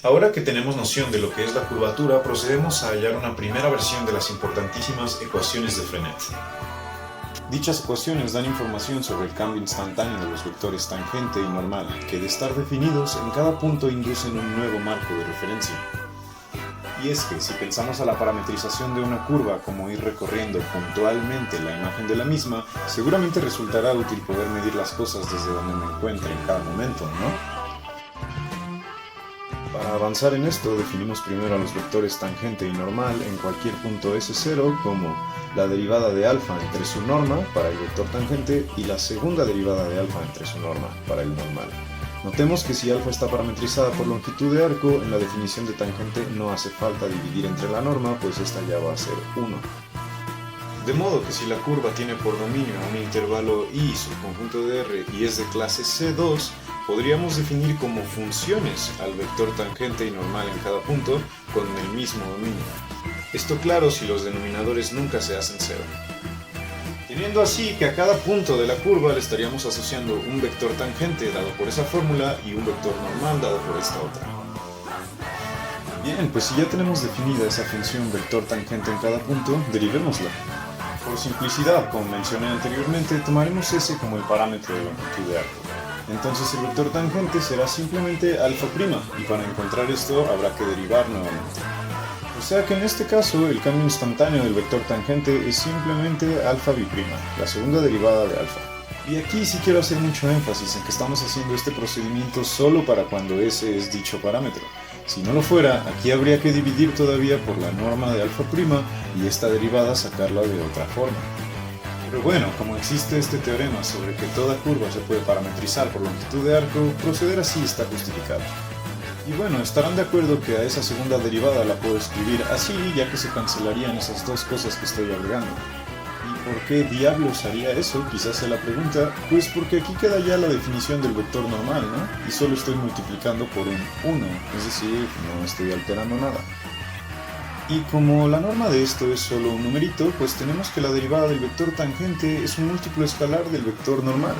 Ahora que tenemos noción de lo que es la curvatura, procedemos a hallar una primera versión de las importantísimas ecuaciones de Frenet. Dichas ecuaciones dan información sobre el cambio instantáneo de los vectores tangente y normal, que de estar definidos en cada punto inducen un nuevo marco de referencia. Y es que si pensamos a la parametrización de una curva como ir recorriendo puntualmente la imagen de la misma, seguramente resultará útil poder medir las cosas desde donde me encuentre en cada momento, ¿no? Para avanzar en esto, definimos primero a los vectores tangente y normal en cualquier punto S0 como la derivada de alfa entre su norma para el vector tangente y la segunda derivada de alfa entre su norma para el normal. Notemos que si alfa está parametrizada por longitud de arco, en la definición de tangente no hace falta dividir entre la norma, pues esta ya va a ser 1. De modo que si la curva tiene por dominio un intervalo I subconjunto de R y es de clase C2, podríamos definir como funciones al vector tangente y normal en cada punto con el mismo dominio. Esto claro si los denominadores nunca se hacen cero. Teniendo así que a cada punto de la curva le estaríamos asociando un vector tangente dado por esa fórmula y un vector normal dado por esta otra. Bien, pues si ya tenemos definida esa función vector tangente en cada punto, derivémosla. Por simplicidad, como mencioné anteriormente, tomaremos S como el parámetro de longitud de arco. Entonces el vector tangente será simplemente alfa prima, y para encontrar esto habrá que derivar nuevamente. O sea que en este caso el cambio instantáneo del vector tangente es simplemente alfa biprima, la segunda derivada de alfa. Y aquí sí quiero hacer mucho énfasis en que estamos haciendo este procedimiento solo para cuando S es dicho parámetro. Si no lo fuera, aquí habría que dividir todavía por la norma de alfa prima y esta derivada sacarla de otra forma. Pero bueno, como existe este teorema sobre que toda curva se puede parametrizar por longitud de arco, proceder así está justificado. Y bueno, estarán de acuerdo que a esa segunda derivada la puedo escribir así, ya que se cancelarían esas dos cosas que estoy agregando. ¿Y por qué diablos haría eso? Quizás sea la pregunta. Pues porque aquí queda ya la definición del vector normal, ¿no? Y solo estoy multiplicando por un 1, es decir, no estoy alterando nada. Y como la norma de esto es solo un numerito, pues tenemos que la derivada del vector tangente es un múltiplo escalar del vector normal.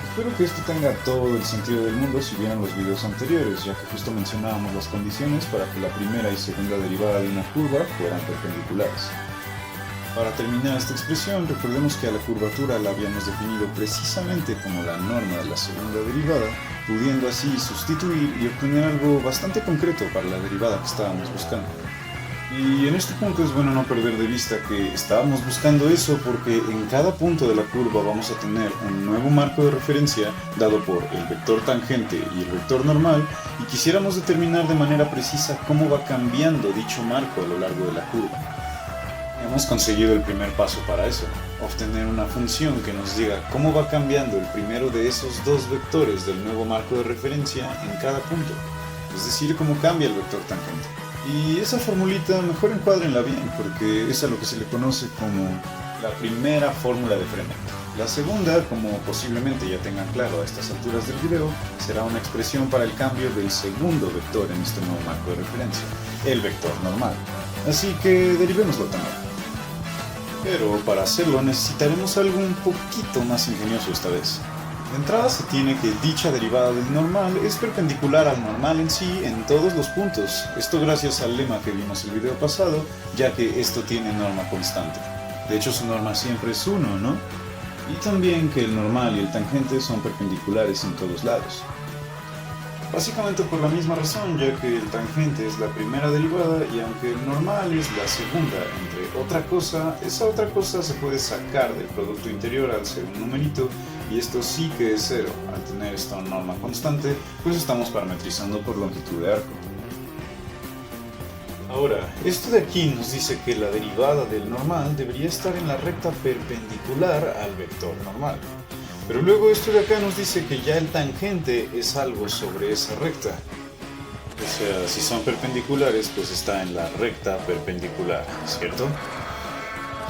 Espero que esto tenga todo el sentido del mundo si vieran los videos anteriores, ya que justo mencionábamos las condiciones para que la primera y segunda derivada de una curva fueran perpendiculares. Para terminar esta expresión, recordemos que a la curvatura la habíamos definido precisamente como la norma de la segunda derivada, pudiendo así sustituir y obtener algo bastante concreto para la derivada que estábamos buscando. Y en este punto es bueno no perder de vista que estábamos buscando eso porque en cada punto de la curva vamos a tener un nuevo marco de referencia dado por el vector tangente y el vector normal, y quisiéramos determinar de manera precisa cómo va cambiando dicho marco a lo largo de la curva. Hemos conseguido el primer paso para eso, obtener una función que nos diga cómo va cambiando el primero de esos dos vectores del nuevo marco de referencia en cada punto, es decir, cómo cambia el vector tangente. Y esa formulita mejor encuádrenla bien, porque es a lo que se le conoce como la primera fórmula de Frenet. La segunda, como posiblemente ya tengan claro a estas alturas del video, será una expresión para el cambio del segundo vector en este nuevo marco de referencia, el vector normal. Así que derivémoslo también. Pero para hacerlo necesitaremos algo un poquito más ingenioso esta vez. De entrada se tiene que dicha derivada del normal es perpendicular al normal en sí en todos los puntos. Esto gracias al lema que vimos el video pasado, ya que esto tiene norma constante. De hecho su norma siempre es 1, ¿no? Y también que el normal y el tangente son perpendiculares en todos lados. Básicamente por la misma razón, ya que el tangente es la primera derivada y aunque el normal es la segunda, entre otra cosa, esa otra cosa se puede sacar del producto interior al ser un numerito, y esto sí que es cero. Al tener esta norma constante, pues estamos parametrizando por longitud de arco. Ahora, esto de aquí nos dice que la derivada del normal debería estar en la recta perpendicular al vector normal. Pero luego esto de acá nos dice que ya el tangente es algo sobre esa recta. O sea, si son perpendiculares, pues está en la recta perpendicular, ¿cierto?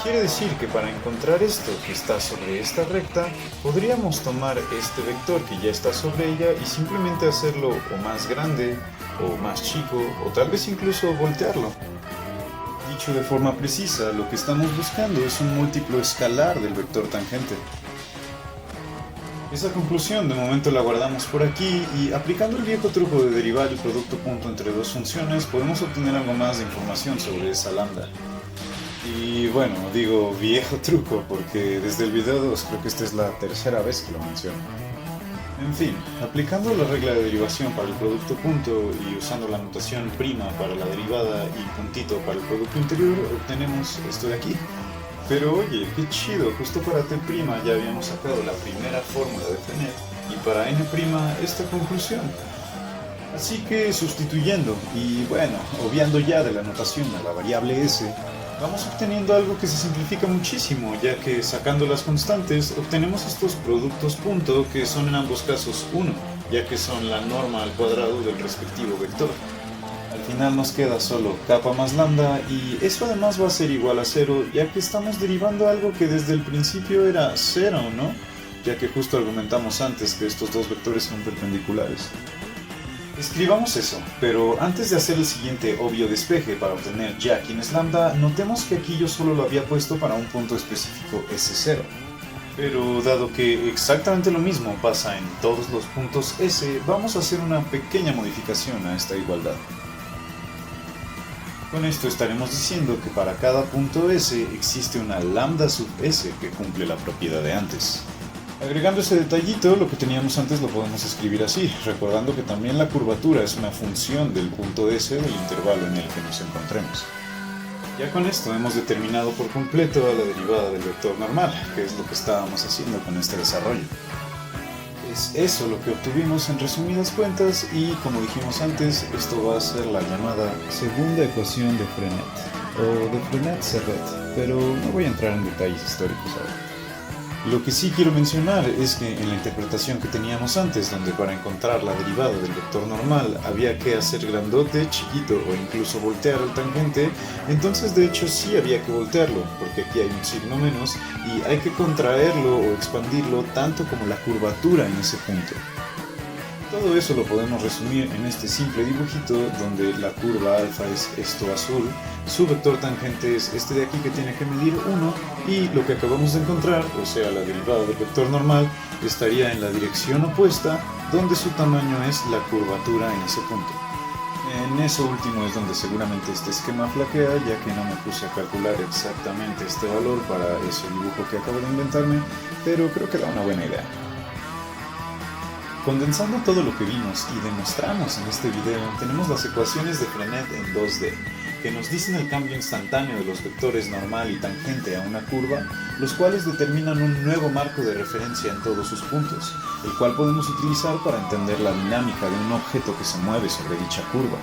Quiere decir que para encontrar esto que está sobre esta recta, podríamos tomar este vector que ya está sobre ella y simplemente hacerlo o más grande, o más chico, o tal vez incluso voltearlo. Dicho de forma precisa, lo que estamos buscando es un múltiplo escalar del vector tangente. Esa conclusión de momento la guardamos por aquí y aplicando el viejo truco de derivar el producto punto entre dos funciones podemos obtener algo más de información sobre esa lambda. Y bueno, digo viejo truco porque desde el video 2 creo que esta es la tercera vez que lo menciono. En fin, aplicando la regla de derivación para el producto punto y usando la notación prima para la derivada y puntito para el producto interior, obtenemos esto de aquí. Pero oye, qué chido, justo para t' ya habíamos sacado la primera fórmula de Frenet y para n' esta conclusión. Así que sustituyendo y bueno, obviando ya de la notación a la variable s, vamos obteniendo algo que se simplifica muchísimo, ya que sacando las constantes obtenemos estos productos punto que son en ambos casos 1, ya que son la norma al cuadrado del respectivo vector. Al final nos queda solo kappa más lambda y eso además va a ser igual a 0, ya que estamos derivando algo que desde el principio era 0, ¿no? Ya que justo argumentamos antes que estos dos vectores son perpendiculares. Escribamos eso, pero antes de hacer el siguiente obvio despeje para obtener ya quién es lambda, notemos que aquí yo solo lo había puesto para un punto específico S0. Pero dado que exactamente lo mismo pasa en todos los puntos S, vamos a hacer una pequeña modificación a esta igualdad. Con esto estaremos diciendo que para cada punto S existe una lambda sub S que cumple la propiedad de antes. Agregando ese detallito, lo que teníamos antes lo podemos escribir así, recordando que también la curvatura es una función del punto S del intervalo en el que nos encontremos. Ya con esto hemos determinado por completo a la derivada del vector normal, que es lo que estábamos haciendo con este desarrollo. Es eso lo que obtuvimos en resumidas cuentas y, como dijimos antes, esto va a ser la llamada segunda ecuación de Frenet, o de Frenet-Serret, pero no voy a entrar en detalles históricos ahora. Lo que sí quiero mencionar es que en la interpretación que teníamos antes, donde para encontrar la derivada del vector normal había que hacer grandote, chiquito o incluso voltear el tangente, entonces de hecho sí había que voltearlo, porque aquí hay un signo menos y hay que contraerlo o expandirlo tanto como la curvatura en ese punto. Todo eso lo podemos resumir en este simple dibujito donde la curva alfa es esto azul, su vector tangente es este de aquí que tiene que medir 1 y lo que acabamos de encontrar, o sea la derivada del vector normal, estaría en la dirección opuesta donde su tamaño es la curvatura en ese punto. En eso último es donde seguramente este esquema flaquea, ya que no me puse a calcular exactamente este valor para ese dibujo que acabo de inventarme, pero creo que da una buena idea. Condensando todo lo que vimos y demostramos en este video, tenemos las ecuaciones de Frenet en 2D, que nos dicen el cambio instantáneo de los vectores normal y tangente a una curva, los cuales determinan un nuevo marco de referencia en todos sus puntos, el cual podemos utilizar para entender la dinámica de un objeto que se mueve sobre dicha curva.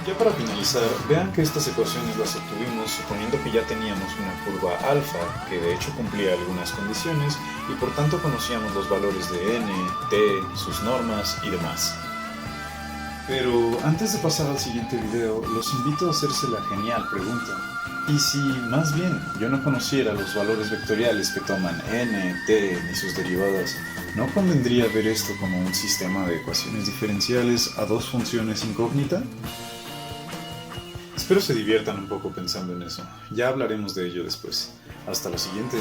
Ya para finalizar, vean que estas ecuaciones las obtuvimos suponiendo que ya teníamos una curva alfa, que de hecho cumplía algunas condiciones, y por tanto conocíamos los valores de n, t, sus normas y demás. Pero antes de pasar al siguiente video, los invito a hacerse la genial pregunta. ¿Y si, más bien, yo no conociera los valores vectoriales que toman n, t ni sus derivadas, ¿no convendría ver esto como un sistema de ecuaciones diferenciales a dos funciones incógnita? Espero se diviertan un poco pensando en eso. Ya hablaremos de ello después. Hasta la siguiente.